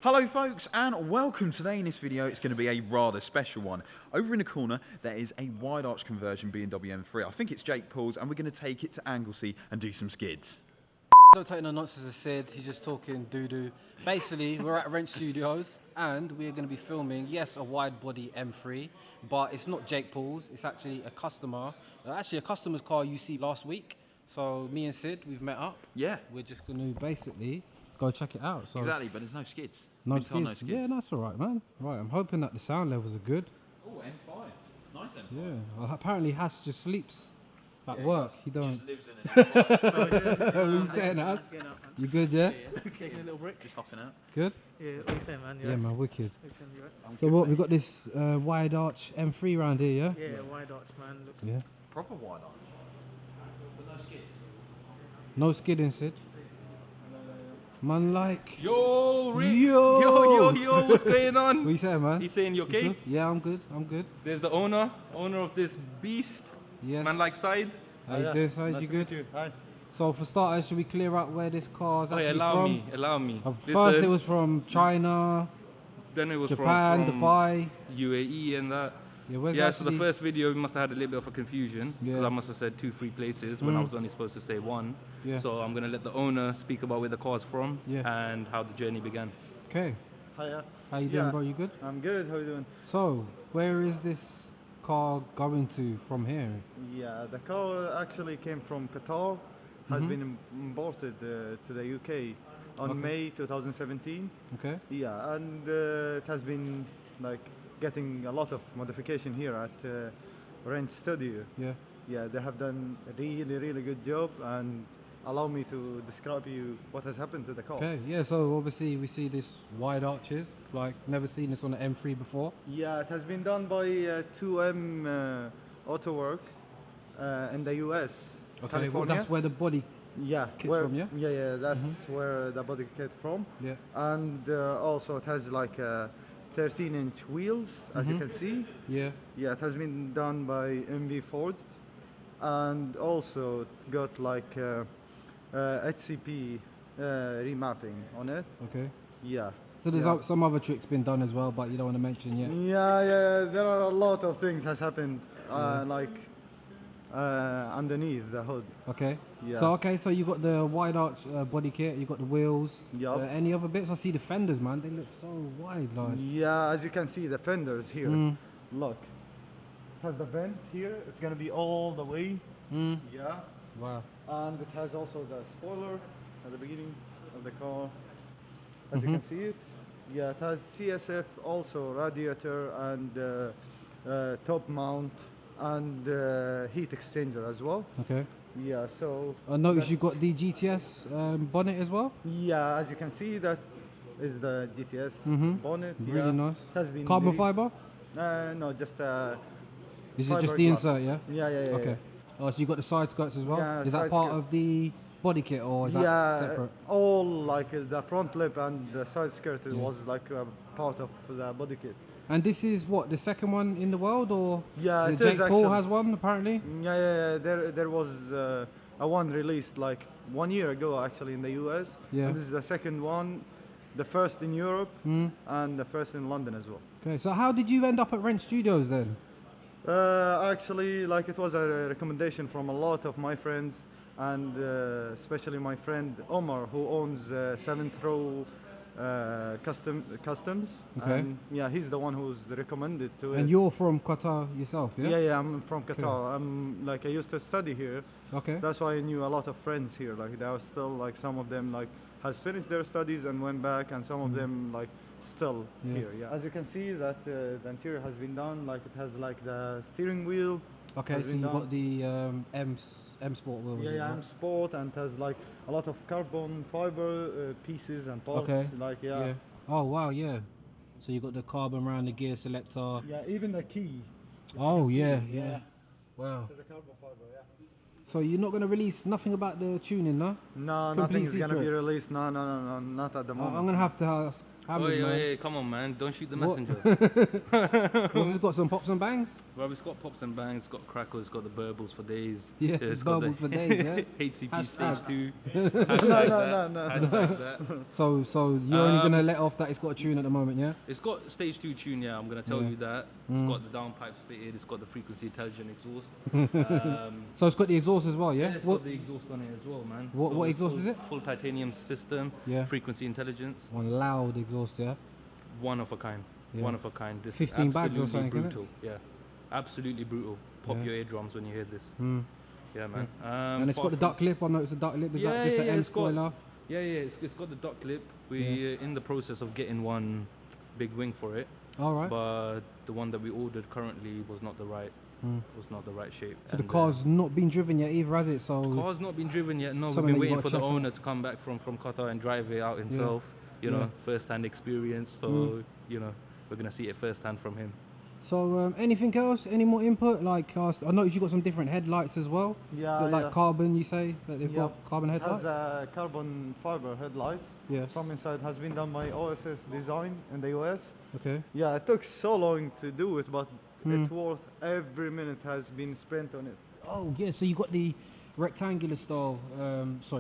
Hello folks and welcome. Today in this video it's going to be a rather special one. Over in the corner there is a wide arch conversion BMW M3. I think it's Jake Paul's and we're going to take it to Anglesey and do some skids. Don't take no nonsense as said, he's just talking doo-doo. Basically, we're at Rent Studios and we're going to be filming, yes, a wide body M3, but it's not Jake Paul's, it's actually a customer. Actually a customer's car you see last week. So me and Sid, we've met up. Yeah. We're just going to basically go check it out. So exactly, but there's no skids. No skids. Yeah, that's all right, man. Right, I'm hoping that the sound levels are good. Oh, M5. Nice M5. Yeah, well, apparently Hass just sleeps at work. He don't. Just lives in it. What are you saying, Hass? You good, yeah? Taking a little break. Just hopping out. Good? Yeah, what are you saying, man? Yeah, man, wicked. Right? So what, we've got this wide arch M3 round here, yeah? Yeah, wide arch, man. Looks Yeah. Proper wide arch. But no skids. No skidding, Sid. Man, like. Yo, Rick. Yo, What's going on? What you saying, man? You saying you okay? Good? Yeah, I'm good. I'm good. There's the owner of this beast. Yes. Man like side. How you doing, Side? You good? Hi. So for starters, should we clear out where this car's Oh actually yeah, from? allow me. First, it was from China, Then it was Japan, from Dubai. UAE and that. Yeah, where's Yeah, actually... so the first video we must have had a little bit of a confusion because Yeah. I must have said 2-3 places when I was only supposed to say one. Yeah. So I'm gonna let the owner speak about where the car's from Yeah. and how the journey began. Okay. Hiya. How you doing, bro? You good? I'm good. How you doing? So, where is this car going to from here? Yeah, the car actually came from Qatar. Has been imported to the UK on Okay. May 2017. Okay. Yeah, and it has been like getting a lot of modification here at Rent Studio. Yeah. Yeah, they have done a really good job, and allow me to describe you what has happened to the car. Okay. Yeah. So obviously we see this wide arches. Like never seen this on an M3 before. Yeah, it has been done by 2M Auto Work in the US, Okay. Well, California. that's where the body. Yeah, kit where, from, yeah? yeah, that's where the body kit from. Yeah. And also it has like 13-inch wheels, as you can see. Yeah. Yeah, it has been done by MV Forged, and also it got like HCP remapping on it. Okay. Yeah. So there's Yeah. some other tricks been done as well, but you don't want to mention yet. Yeah, there are a lot of things has happened, like underneath the hood. Okay. Yeah. So you got the wide arch body kit. You got the wheels. Yup. Any other bits? I see the fenders, man. They look so wide, like. Yeah, as you can see, the fenders here. Mm. Look, it has the vent here. It's gonna be all the way. Mm. Yeah, Wow. and it has also the spoiler at the beginning of the car, as you can see it. Yeah, it has CSF also radiator and top mount and heat exchanger as well. Okay. Yeah, so I noticed that- you got the GTS bonnet as well. Yeah, as you can see, that is the GTS bonnet. Really yeah. nice. Has been Carbon fiber. No, just Is it fiber just the glass. insert? Yeah. Yeah. Okay. Oh, so you got the side skirts as well. Yeah, is that side part skirt. of the body kit or is that Yeah, separate? all like the front lip and the side skirt it was like a part of the body kit. And this is what, the second one in the world, or Yeah, it Jake is Paul actually. has one apparently? Yeah. There was a one released like 1 year ago actually in the US. Yeah. And this is the second one, the first in Europe and the first in London as well. Okay, so how did you end up at Rent Studios then? Actually, like it was a recommendation from a lot of my friends, and especially my friend Omar, who owns 7th Row Customs. Okay. And yeah, he's the one who's recommended to it. And you're from Qatar yourself, yeah? Yeah, I'm from Qatar. I'm like I used to study here. Okay. That's why I knew a lot of friends here. Like there are still like some of them like has finished their studies and went back, and some of them like still here. Yeah. As you can see, that the interior has been done. Like it has like the steering wheel. Okay, has so been you done. got the M Sport wheels. Yeah, as well. I'm sport and has like a lot of carbon fiber pieces and parts. Okay. Like yeah. Oh wow, yeah. So you got the carbon around the gear selector. Yeah, even the key. Oh yeah. Yeah. Wow. There's a carbon fiber. Yeah. So you're not gonna release nothing about the tuning, no? No, Complete nothing is gonna be secret. released. No, not at the moment. I'm gonna have to Hammered, Oh, man. yeah, come on, man. Don't shoot the What? messenger. What's this got? Some pops and bangs? Well, it's got pops and bangs, it's got crackles, it's got the burbles for days. Yeah, it's got burbles for days, yeah. HCP Hashtag. stage 2. No, Hashtag no, that. no. Hashtag that. So you're only gonna let off that it's got a tune at the moment, yeah? It's got stage 2 tune, yeah, I'm going to tell Yeah. you that. It's got the downpipes fitted, it's got the frequency intelligent exhaust. So it's got the exhaust as well, yeah? It's What? got the exhaust on it as well, man. What So exhaust full, is it? Full titanium system, Yeah. frequency intelligence, One loud exhaust, yeah? one of a kind. Yeah. One of a kind. This 15 bags or absolutely something, isn't it? brutal. Yeah, absolutely brutal. Pop Yeah. your eardrums when you hear this. Mm. Yeah, man. And it's got the apart duck lip. I know it's a duck lip. Is that just an end it's got- spoiler? Yeah, it's got the duck lip. We're in the process of getting one big wing for it, All right. but the one that we ordered currently was not the right shape. So the And, car's not been driven yet either, has it? So car's not been driven yet. No, we've Something been that you waiting gotta for the check out. owner to come back from Qatar and drive it out himself. You Yeah. know, first-hand experience. So you know, we're gonna see it first-hand from him. So anything else? Any more input? Like I noticed you got some different headlights as well. Yeah, They're like yeah. carbon. You say that they've Yeah. got carbon It headlights. has carbon fiber headlights. Yeah. From inside has been done by OSS Design in the US. Okay. Yeah, it took so long to do it, but Hmm. it's worth every minute has been spent on it. Oh yeah. So you got the rectangular style.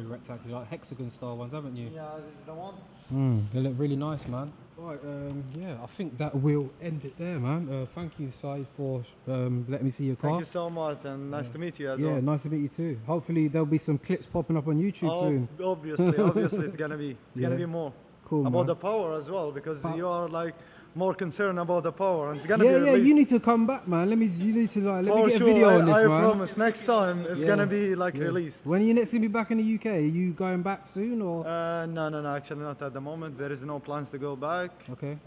Rectangular, like hexagon style ones, haven't you? Yeah, this is the one. They look really nice, man. Right, yeah, I think that will end it there, man. Thank you, Sai, for letting me see your car. Thank you so much, and nice to meet you as Yeah, well. nice to meet you too. Hopefully there'll be some clips popping up on YouTube Oh, soon. obviously, it's gonna be Yeah. more Cool, about man. the power as well, because Pa- you are like more concerned about the power, and it's gonna Yeah, be yeah, released. you need to come back, man. You need to let For me get sure, a video on this, I man. promise. Next time it's Yeah. gonna be like Yeah. released. When are you next gonna be back in the UK? Are you going back soon or? No, actually not at the moment. There is no plans to go back. Okay.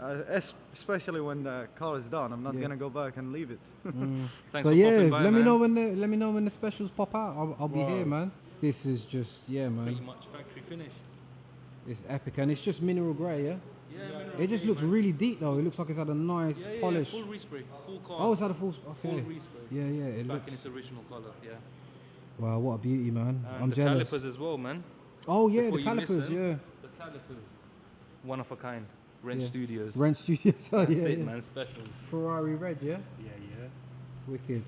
Especially when the car is done. I'm not Yeah. gonna go back and leave it. Thanks So for yeah, popping by, let me man. know when the specials pop out. I'll be Wow. here, man. This is just Pretty man. much factory finish. It's epic, and it's just mineral grey, yeah. Yeah, It just looks really deep though. It looks like it's had a nice polish. full respray, full car. Oh, it's had a full. full Okay. respray. Yeah, it Back looks. in its original color, yeah. Wow, what a beauty, man. And I'm the jealous. calipers as well, man. Oh yeah, Before the you miss calipers. them, Yeah. The calipers, one of a kind. Wrench Yeah. Studios. Wrench Studios. Oh, That's yeah, it, yeah. man. Specials. Ferrari red, yeah. Yeah. Wicked.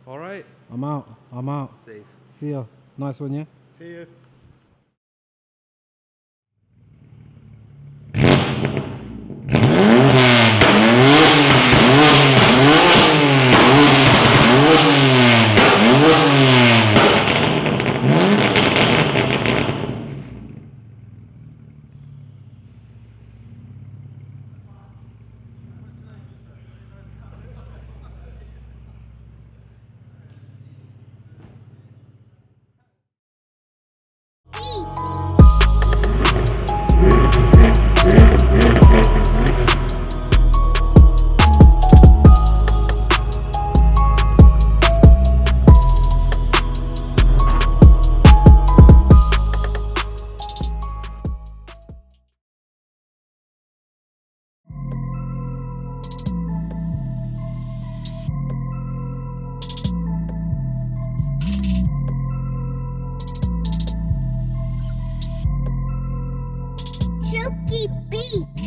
All right. I'm out. Safe. See ya. Nice one, yeah. See you. Chuki beat.